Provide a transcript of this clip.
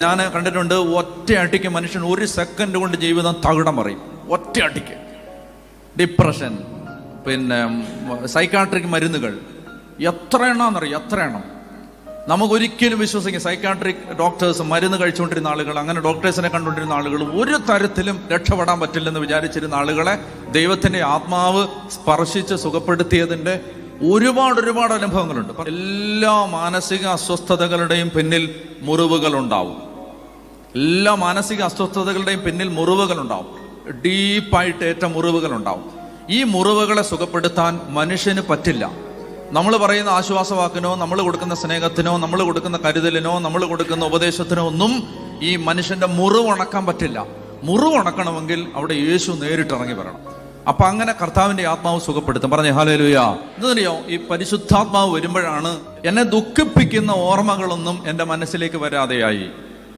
ഞാൻ കണ്ടിട്ടുണ്ട്, ഒറ്റയടിക്ക് മനുഷ്യൻ 1 സെക്കൻഡ് കൊണ്ട് ജീവിതം തകിടം മറിയും. ഒറ്റയടിക്ക് ഡിപ്രഷൻ, പിന്നെ സൈക്കാട്രിക് മരുന്നുകൾ എത്ര എണ്ണമെന്നറിയാം, എത്ര എണ്ണം. നമുക്കൊരിക്കലും വിശ്വസിക്കാം, സൈക്കാട്രിക് ഡോക്ടേഴ്സ് മരുന്ന് കഴിച്ചുകൊണ്ടിരുന്ന ആളുകൾ, അങ്ങനെ ഡോക്ടേഴ്സിനെ കണ്ടുകൊണ്ടിരുന്ന ആളുകൾ, ഒരു തരത്തിലും രക്ഷപ്പെടാൻ പറ്റില്ലെന്ന് വിചാരിച്ചിരുന്ന ആളുകളെ ദൈവത്തിന്റെ ആത്മാവ് സ്പർശിച്ച് സുഖപ്പെടുത്തിയതിന്റെ ഒരുപാട് അനുഭവങ്ങളുണ്ട്. എല്ലാ മാനസിക അസ്വസ്ഥതകളുടെയും പിന്നിൽ മുറിവുകൾ ഉണ്ടാവും. എല്ലാ മാനസിക അസ്വസ്ഥതകളുടെയും പിന്നിൽ മുറിവുകൾ ഉണ്ടാവും. ഡീപ്പായിട്ട് ഏറ്റ മുറിവുകൾ ഉണ്ടാവും. ഈ മുറിവുകളെ സുഖപ്പെടുത്താൻ മനുഷ്യന് പറ്റില്ല. നമ്മൾ പറയുന്ന ആശ്വാസവാക്കിനോ, നമ്മൾ കൊടുക്കുന്ന സ്നേഹത്തിനോ, നമ്മൾ കൊടുക്കുന്ന കരുതലിനോ, നമ്മൾ കൊടുക്കുന്ന ഉപദേശത്തിനോ ഒന്നും ഈ മനുഷ്യന്റെ മുറിവ് ഉണക്കാൻ പറ്റില്ല. മുറിവ് ഉണക്കണമെങ്കിൽ അവിടെ യേശു നേരിട്ടിറങ്ങി വരണം. അപ്പൊ അങ്ങനെ കർത്താവിന്റെ ആത്മാവ് സുഖപ്പെടുത്തും. പറഞ്ഞേ ഹല്ലേലൂയ. എന്തറിയോ, ഈ പരിശുദ്ധാത്മാവ് വരുമ്പോഴാണ് എന്നെ ദുഃഖിപ്പിക്കുന്ന ഓർമ്മകളൊന്നും എൻ്റെ മനസ്സിലേക്ക് വരാതെയായി.